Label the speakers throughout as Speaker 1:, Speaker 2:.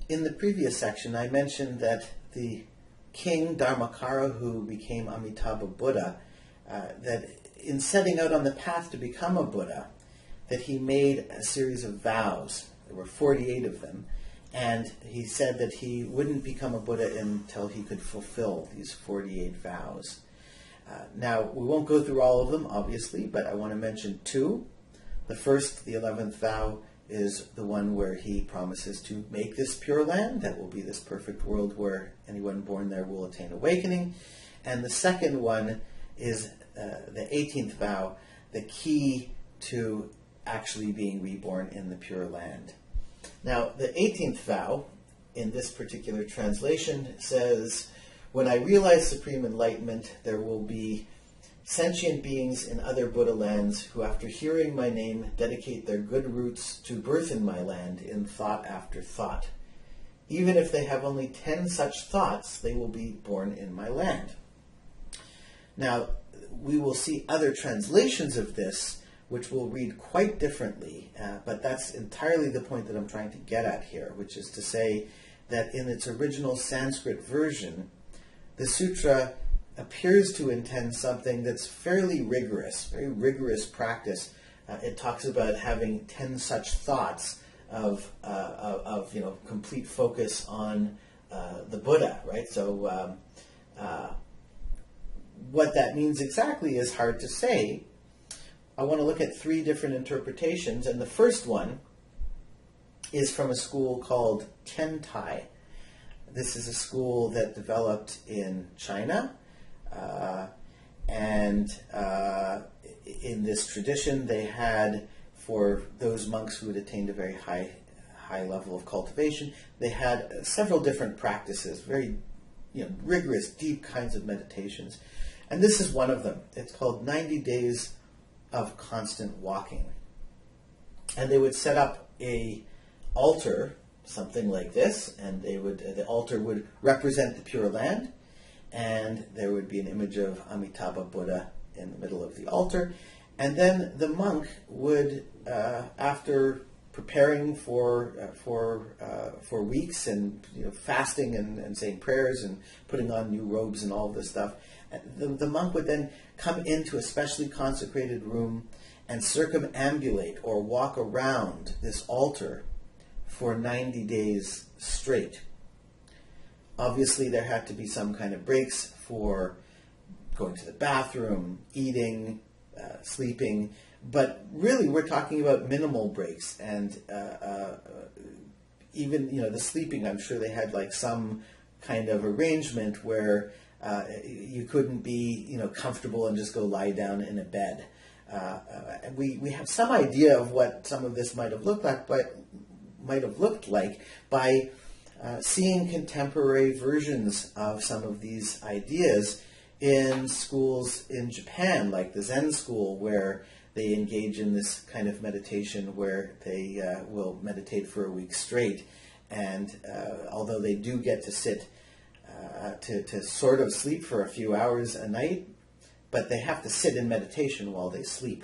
Speaker 1: in the previous section, I mentioned that the king Dharmakara, who became Amitabha Buddha, that in setting out on the path to become a Buddha, that he made a series of vows. There were 48 of them. And he said that he wouldn't become a Buddha until he could fulfill these 48 vows. Now, we won't go through all of them, obviously, but I want to mention two. The first, the 11th vow, is the one where he promises to make this pure land. That will be this perfect world where anyone born there will attain awakening. And the second one is the 18th vow, the key to actually being reborn in the pure land. Now, the 18th vow, in this particular translation, says, "When I realize supreme enlightenment, there will be sentient beings in other Buddha lands who, after hearing my name, dedicate their good roots to birth in my land in thought after thought. Even if they have only 10 such thoughts, they will be born in my land." Now, we will see other translations of this which will read quite differently, but that's entirely the point that I'm trying to get at here, which is to say that in its original Sanskrit version, the sutra appears to intend something that's fairly rigorous, very rigorous practice. It talks about having 10 such thoughts of complete focus on the Buddha, right? So what that means exactly is hard to say. I want to look at three different interpretations, and the first one is from a school called Tiantai. This is a school that developed in China, and in this tradition they had, for those monks who had attained a very high level of cultivation, they had several different practices, very rigorous, deep kinds of meditations. And this is one of them. It's called 90 Days of Constant Walking. And they would set up a altar, something like this, and the altar would represent the Pure Land, and there would be an image of Amitabha Buddha in the middle of the altar. And then the monk would, after preparing for weeks and fasting and saying prayers and putting on new robes and all of this stuff, the monk would then come into a specially consecrated room and circumambulate or walk around this altar for 90 days straight. Obviously, there had to be some kind of breaks for going to the bathroom, eating, sleeping, but really we're talking about minimal breaks. And even the sleeping, I'm sure they had like some kind of arrangement where you couldn't be comfortable and just go lie down in a bed. We have some idea of what some of this might have looked like by seeing contemporary versions of some of these ideas in schools in Japan, like the Zen school, where they engage in this kind of meditation where they will meditate for a week straight. And although they do get to sit to sort of sleep for a few hours a night, but they have to sit in meditation while they sleep.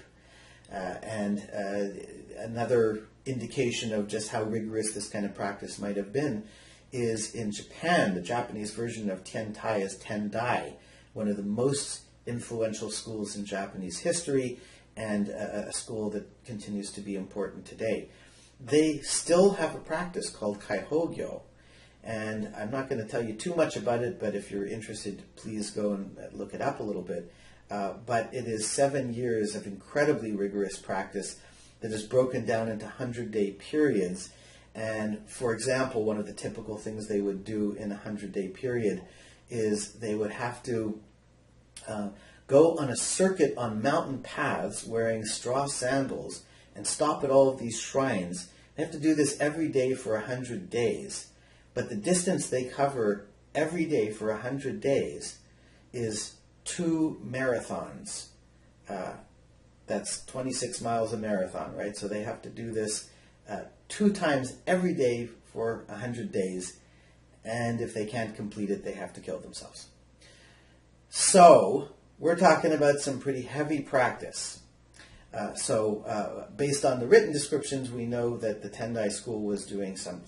Speaker 1: And another indication of just how rigorous this kind of practice might have been is in Japan. The Japanese version of Tiantai is Tendai, one of the most influential schools in Japanese history, and a school that continues to be important today. They still have a practice called Kaihogyo, and I'm not going to tell you too much about it, but if you're interested, please go and look it up a little bit. But it is 7 years of incredibly rigorous practice that is broken down into 100-day periods. And for example, one of the typical things they would do in a 100-day period is they would have to go on a circuit on mountain paths wearing straw sandals and stop at all of these shrines. They have to do this every day for 100 days. But the distance they cover every day for 100 days is 2 marathons. That's 26 miles a marathon, right? So they have to do this 2 times every day for 100 days. And if they can't complete it, they have to kill themselves. So we're talking about some pretty heavy practice. Based on the written descriptions, we know that the Tendai school was doing some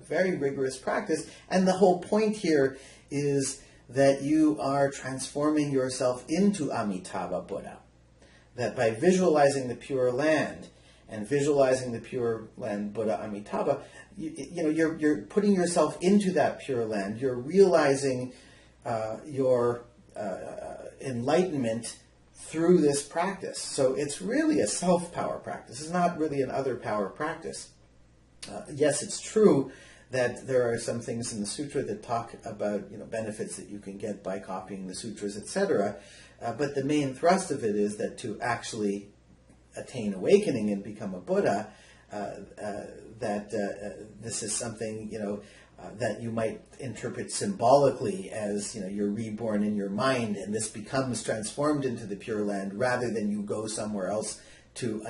Speaker 1: very rigorous practice, and the whole point here is that you are transforming yourself into Amitabha Buddha. That by visualizing the Pure Land and visualizing the Pure Land Buddha Amitabha, you're putting yourself into that Pure Land. You're realizing your enlightenment through this practice. So it's really a self-power practice. It's not really an other power practice. Yes, it's true that there are some things in the sutra that talk about benefits that you can get by copying the sutras, etc. But the main thrust of it is that to actually attain awakening and become a Buddha, this is something that you might interpret symbolically as you're reborn in your mind, and this becomes transformed into the Pure Land rather than you go somewhere else to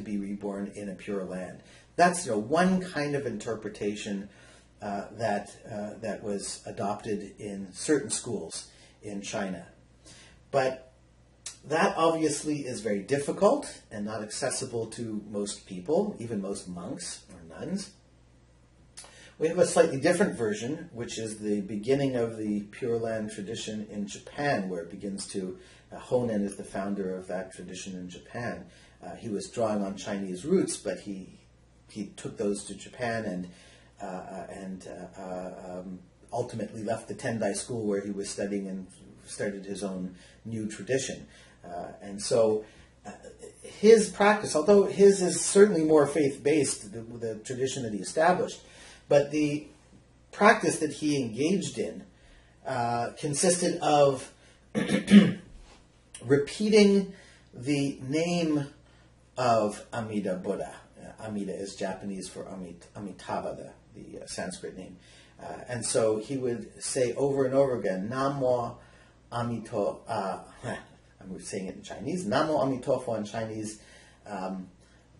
Speaker 1: be reborn in a Pure Land. That's one kind of interpretation that was adopted in certain schools in China. But that obviously is very difficult and not accessible to most people, even most monks or nuns. We have a slightly different version, which is the beginning of the Pure Land tradition in Japan, where it begins to... Honen is the founder of that tradition in Japan. He was drawing on Chinese roots, but he took those to Japan and ultimately left the Tendai school where he was studying and started his own new tradition. And so his practice, although his is certainly more faith-based, the tradition that he established, but the practice that he engaged in consisted of repeating the name of Amida Buddha. Amida is Japanese for Amitabha, the Sanskrit name. And so he would say over and over again, Namo Amito, I'm saying it in Chinese, Namo Amitofo in Chinese,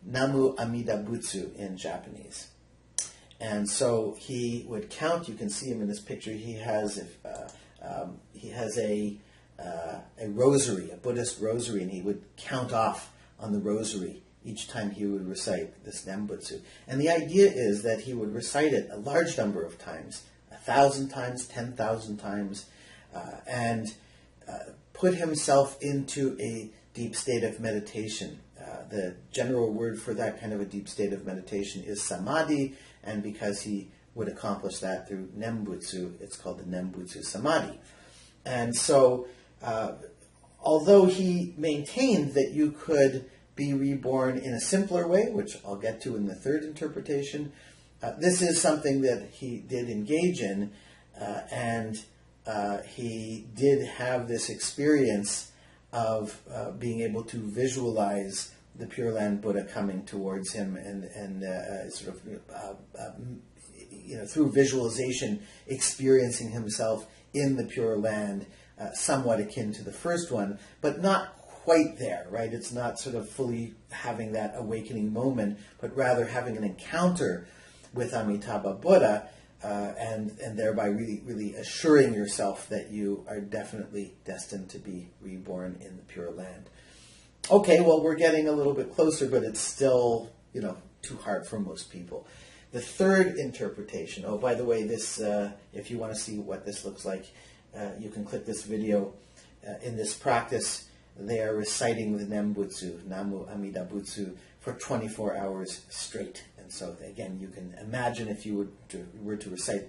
Speaker 1: Namu Amida Butsu in Japanese. And so he would count. You can see him in this picture. He has a rosary, a Buddhist rosary, and he would count off on the rosary each time he would recite this Nembutsu. And the idea is that he would recite it a large number of times, 1,000 times, 10,000 times, and put himself into a deep state of meditation. The general word for that kind of a deep state of meditation is Samadhi, and because he would accomplish that through Nembutsu, it's called the Nembutsu Samadhi. And so, although he maintained that you could be reborn in a simpler way, which I'll get to in the third interpretation, this is something that he did engage in, and he did have this experience of being able to visualize the Pure Land Buddha coming towards him, and through visualization, experiencing himself in the Pure Land, somewhat akin to the first one, but not quite there, right? It's not sort of fully having that awakening moment, but rather having an encounter with Amitabha Buddha, and thereby really, really assuring yourself that you are definitely destined to be reborn in the Pure Land. Okay, well, we're getting a little bit closer, but it's still, too hard for most people. The third interpretation, oh, by the way, this, if you want to see what this looks like, you can click this video. In this practice, they are reciting the Nembutsu, Namu Amida Butsu, for 24 hours straight. And so, again, you can imagine if you were to recite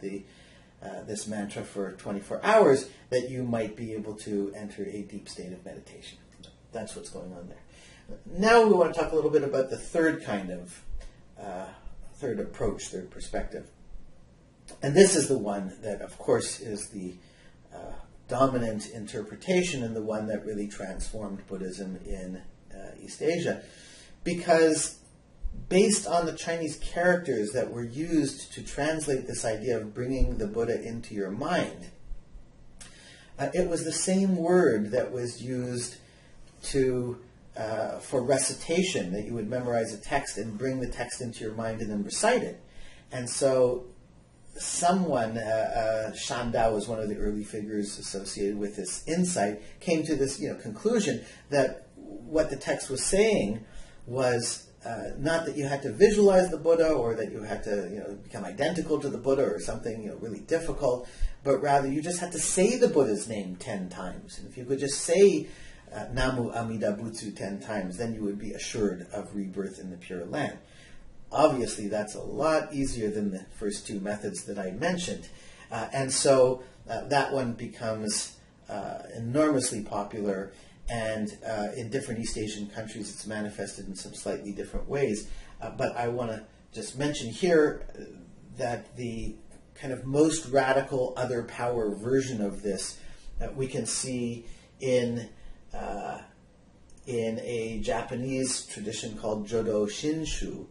Speaker 1: this mantra for 24 hours, that you might be able to enter a deep state of meditation. That's what's going on there. Now we want to talk a little bit about the third kind of, third approach, third perspective. And this is the one that, of course, is the dominant interpretation and the one that really transformed Buddhism in East Asia. Because based on the Chinese characters that were used to translate this idea of bringing the Buddha into your mind, it was the same word that was used for recitation, that you would memorize a text and bring the text into your mind and then recite it. And so someone, Shanda was one of the early figures associated with this insight, came to this conclusion that what the text was saying was not that you had to visualize the Buddha or that you had to become identical to the Buddha or something really difficult, but rather you just had to say the Buddha's name 10 times. And if you could just say Namu Amida Butsu 10 times, then you would be assured of rebirth in the Pure Land. Obviously, that's a lot easier than the first two methods that I mentioned. And so that one becomes enormously popular, and in different East Asian countries it's manifested in some slightly different ways. But I want to just mention here that the kind of most radical other power version of this we can see in a Japanese tradition called Jodo Shinshu,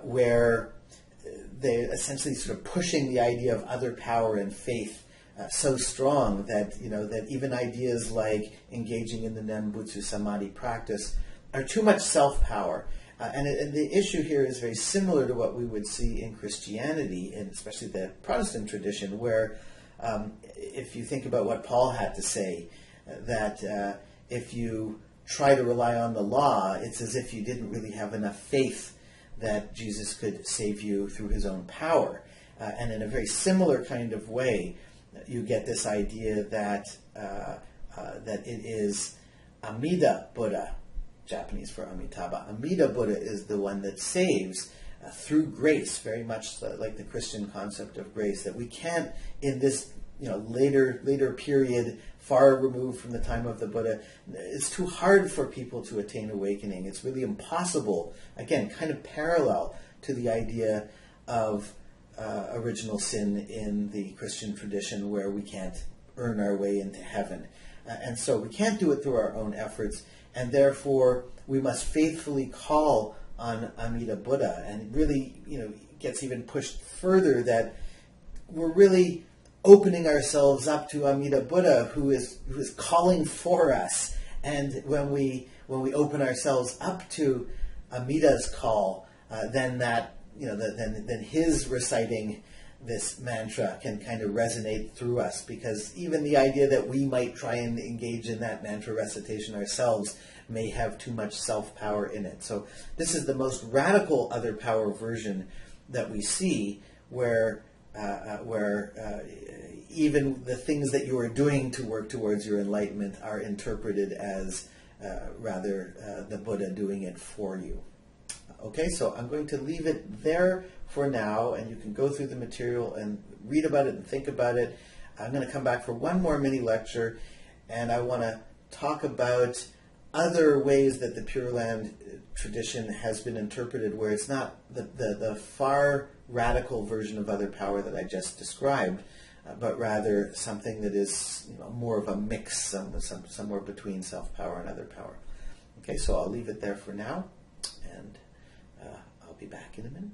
Speaker 1: where they're essentially sort of pushing the idea of other power and faith so strong that that even ideas like engaging in the Nembutsu Samadhi practice are too much self-power. And the issue here is very similar to what we would see in Christianity, and especially the Protestant tradition, where if you think about what Paul had to say, that if you try to rely on the law, it's as if you didn't really have enough faith that Jesus could save you through his own power. And in a very similar kind of way, you get this idea that that it is Amida Buddha, Japanese for Amitabha. Amida Buddha is the one that saves through grace, very much like the Christian concept of grace, that we can't, in this later period, far removed from the time of the Buddha, it's too hard for people to attain awakening. It's really impossible, again, kind of parallel to the idea of original sin in the Christian tradition, where we can't earn our way into heaven. And so we can't do it through our own efforts, and therefore we must faithfully call on Amida Buddha. And really, gets even pushed further that we're really opening ourselves up to Amida Buddha, who is calling for us. And when we open ourselves up to Amida's call, then that then his reciting this mantra can kind of resonate through us, because even the idea that we might try and engage in that mantra recitation ourselves may have too much self-power in it. So this is the most radical other power version that we see, where even the things that you are doing to work towards your enlightenment are interpreted as rather the Buddha doing it for you. Okay, so I'm going to leave it there for now, and you can go through the material and read about it and think about it. I'm going to come back for one more mini lecture, and I want to talk about other ways that the Pure Land tradition has been interpreted, where it's not the far radical version of other power that I just described, but rather something that is more of a mix, somewhere between self-power and other power. Okay, so I'll leave it there for now, and I'll be back in a minute.